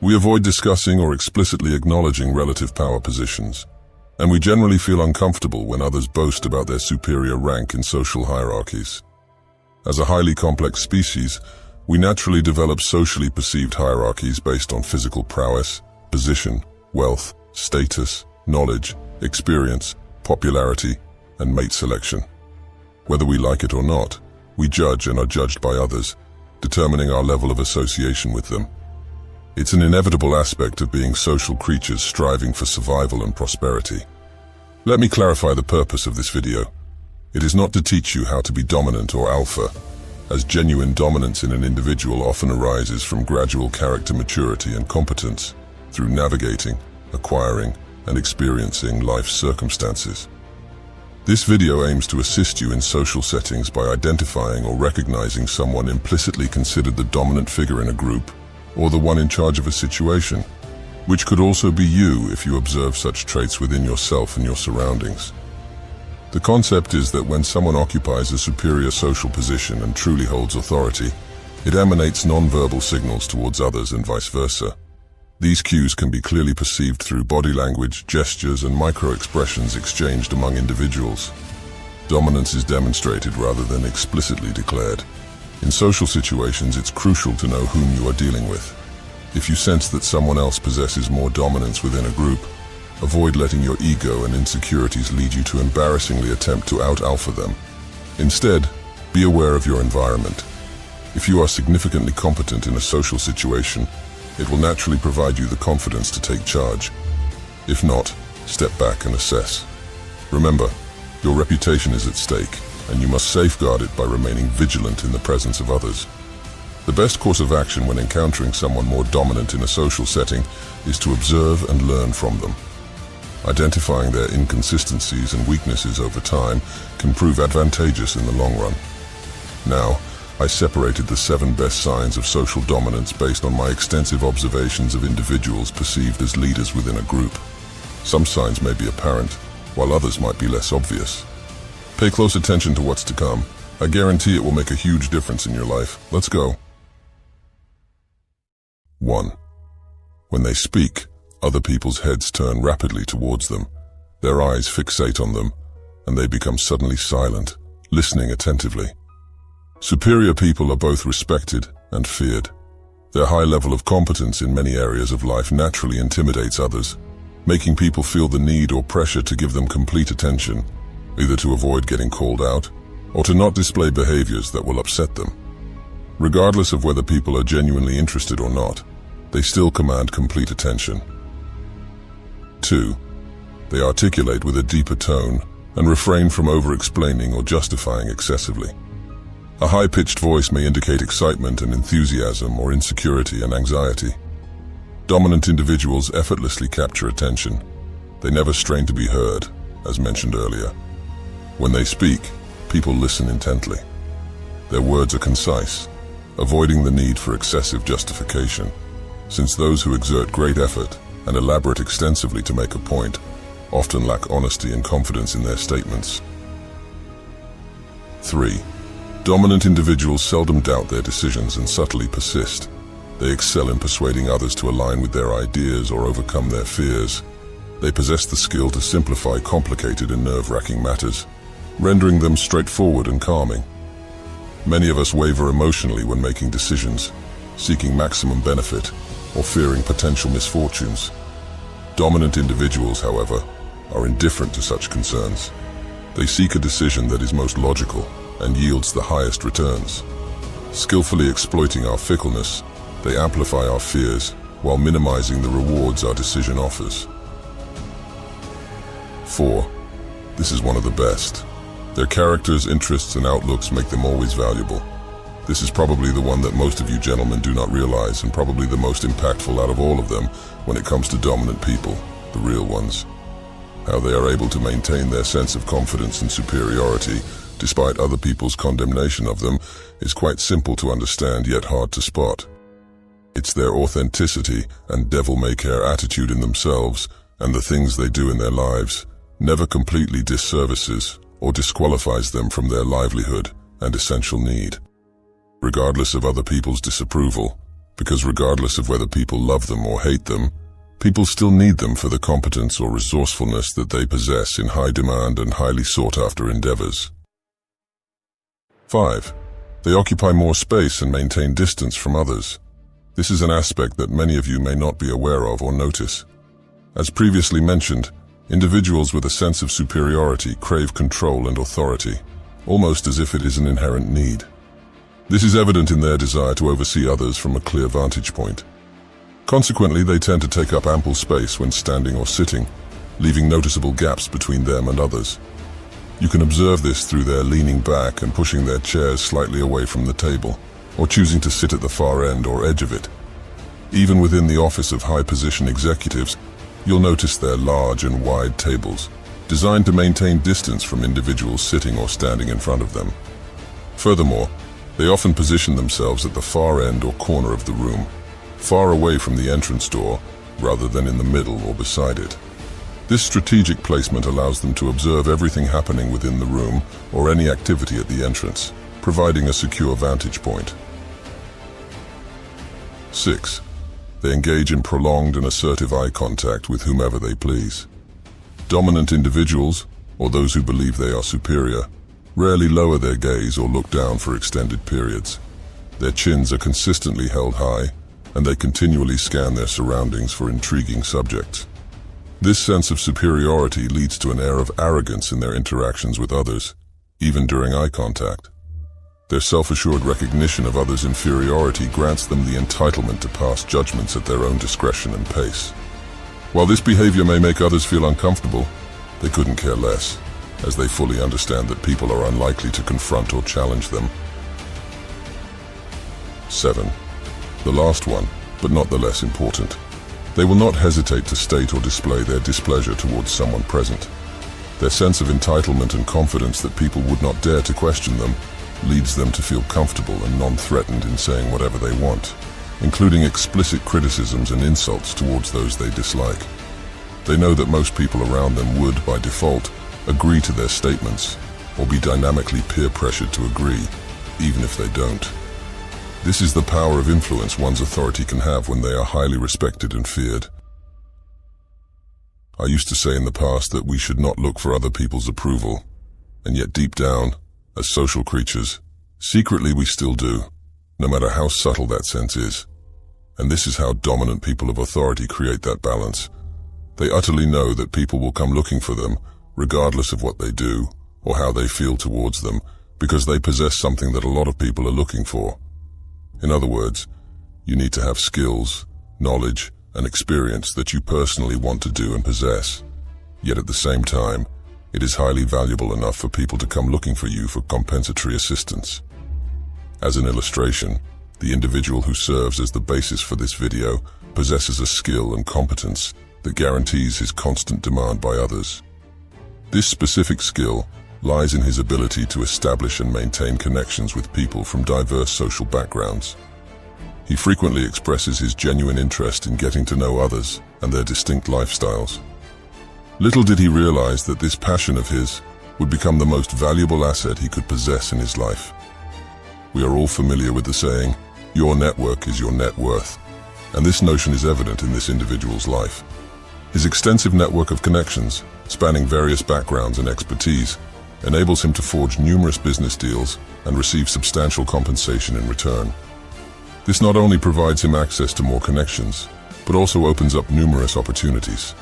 We avoid discussing or explicitly acknowledging relative power positions, and we generally feel uncomfortable when others boast about their superior rank in social hierarchies. As a highly complex species, we naturally develop socially perceived hierarchies based on physical prowess, position, wealth, status, knowledge, experience, popularity, and mate selection. Whether we like it or not, we judge and are judged by others, determining our level of association with them. It's an inevitable aspect of being social creatures striving for survival and prosperity. Let me clarify the purpose of this video. It is not to teach you how to be dominant or alpha, as genuine dominance in an individual often arises from gradual character maturity and competence through navigating, acquiring, and experiencing life's circumstances. This video aims to assist you in social settings by identifying or recognizing someone implicitly considered the dominant figure in a group, or the one in charge of a situation, which could also be you if you observe such traits within yourself and your surroundings. The concept is that when someone occupies a superior social position and truly holds authority, it emanates non-verbal signals towards others and vice versa. These cues can be clearly perceived through body language, gestures, and micro-expressions exchanged among individuals. Dominance is demonstrated rather than explicitly declared. In social situations, it's crucial to know whom you are dealing with. If you sense that someone else possesses more dominance within a group, avoid letting your ego and insecurities lead you to embarrassingly attempt to out-alpha them. Instead, be aware of your environment. If you are significantly competent in a social situation, it will naturally provide you the confidence to take charge. If not, step back and assess. Remember, your reputation is at stake, and you must safeguard it by remaining vigilant in the presence of others. The best course of action when encountering someone more dominant in a social setting is to observe and learn from them. Identifying their inconsistencies and weaknesses over time can prove advantageous in the long run. Now, I separated the 7 best signs of social dominance based on my extensive observations of individuals perceived as leaders within a group. Some signs may be apparent, while others might be less obvious. Pay close attention to what's to come. I guarantee it will make a huge difference in your life. Let's go. 1. When they speak, other people's heads turn rapidly towards them. Their eyes fixate on them, and they become suddenly silent, listening attentively. Superior people are both respected and feared. Their high level of competence in many areas of life naturally intimidates others, making people feel the need or pressure to give them complete attention, either to avoid getting called out or to not display behaviors that will upset them. Regardless of whether people are genuinely interested or not, they still command complete attention. 2. They articulate with a deeper tone and refrain from over-explaining or justifying excessively. A high-pitched voice may indicate excitement and enthusiasm or insecurity and anxiety. Dominant individuals effortlessly capture attention. They never strain to be heard, as mentioned earlier. When they speak, people listen intently. Their words are concise, avoiding the need for excessive justification, since those who exert great effort and elaborate extensively to make a point often lack honesty and confidence in their statements. 3. Dominant individuals seldom doubt their decisions and subtly persist. They excel in persuading others to align with their ideas or overcome their fears. They possess the skill to simplify complicated and nerve-wracking matters, rendering them straightforward and calming. Many of us waver emotionally when making decisions, seeking maximum benefit or fearing potential misfortunes. Dominant individuals, however, are indifferent to such concerns. They seek a decision that is most logical and yields the highest returns. Skillfully exploiting our fickleness, they amplify our fears while minimizing the rewards our decision offers. 4. This is one of the best. Their characters, interests, and outlooks make them always valuable. This is probably the one that most of you gentlemen do not realize, and probably the most impactful out of all of them when it comes to dominant people, the real ones. How they are able to maintain their sense of confidence and superiority despite other people's condemnation of them is quite simple to understand yet hard to spot. It's their authenticity and devil-may-care attitude in themselves and the things they do in their lives never completely disservices or disqualifies them from their livelihood and essential need. Regardless of other people's disapproval, because regardless of whether people love them or hate them, people still need them for the competence or resourcefulness that they possess in high demand and highly sought-after endeavors. 5. They occupy more space and maintain distance from others. This is an aspect that many of you may not be aware of or notice. As previously mentioned, individuals with a sense of superiority crave control and authority, almost as if it is an inherent need. This is evident in their desire to oversee others from a clear vantage point. Consequently, they tend to take up ample space when standing or sitting, leaving noticeable gaps between them and others. You can observe this through their leaning back and pushing their chairs slightly away from the table, or choosing to sit at the far end or edge of it. Even within the office of high-position executives, you'll notice their large and wide tables, designed to maintain distance from individuals sitting or standing in front of them. Furthermore, they often position themselves at the far end or corner of the room, far away from the entrance door, rather than in the middle or beside it. This strategic placement allows them to observe everything happening within the room or any activity at the entrance, providing a secure vantage point. 6. They engage in prolonged and assertive eye contact with whomever they please. Dominant individuals, or those who believe they are superior, rarely lower their gaze or look down for extended periods. Their chins are consistently held high, and they continually scan their surroundings for intriguing subjects. This sense of superiority leads to an air of arrogance in their interactions with others, even during eye contact. Their self-assured recognition of others' inferiority grants them the entitlement to pass judgments at their own discretion and pace. While this behavior may make others feel uncomfortable, they couldn't care less, as they fully understand that people are unlikely to confront or challenge them. 7. The last one, but not the less important. They will not hesitate to state or display their displeasure towards someone present. Their sense of entitlement and confidence that people would not dare to question them leads them to feel comfortable and non-threatened in saying whatever they want, including explicit criticisms and insults towards those they dislike. They know that most people around them would, by default, agree to their statements, or be dynamically peer-pressured to agree, even if they don't. This is the power of influence one's authority can have when they are highly respected and feared. I used to say in the past that we should not look for other people's approval, and yet deep down, as social creatures, secretly we still do, no matter how subtle that sense is. And this is how dominant people of authority create that balance. They utterly know that people will come looking for them, regardless of what they do, or how they feel towards them, because they possess something that a lot of people are looking for. In other words, you need to have skills, knowledge, and experience that you personally want to do and possess. Yet at the same time, it is highly valuable enough for people to come looking for you for compensatory assistance. As an illustration, the individual who serves as the basis for this video possesses a skill and competence that guarantees his constant demand by others. This specific skill lies in his ability to establish and maintain connections with people from diverse social backgrounds. He frequently expresses his genuine interest in getting to know others and their distinct lifestyles. Little did he realize that this passion of his would become the most valuable asset he could possess in his life. We are all familiar with the saying, "Your network is your net worth," and this notion is evident in this individual's life. His extensive network of connections, spanning various backgrounds and expertise, enables him to forge numerous business deals and receive substantial compensation in return. This not only provides him access to more connections, but also opens up numerous opportunities.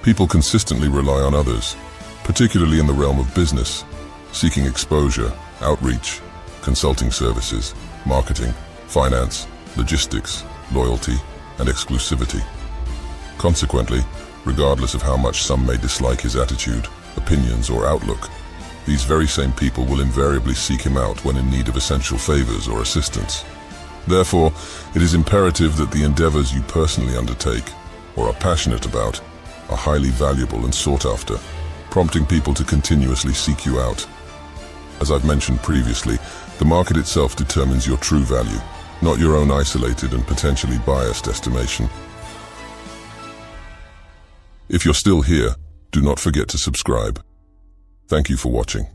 People consistently rely on others, particularly in the realm of business, seeking exposure, outreach, consulting services, marketing, finance, logistics, loyalty, and exclusivity. Consequently, regardless of how much some may dislike his attitude, opinions, or outlook, these very same people will invariably seek him out when in need of essential favors or assistance. Therefore, it is imperative that the endeavors you personally undertake, or are passionate about, are highly valuable and sought after, prompting people to continuously seek you out. As I've mentioned previously, the market itself determines your true value, not your own isolated and potentially biased estimation. If you're still here, do not forget to subscribe. Thank you for watching.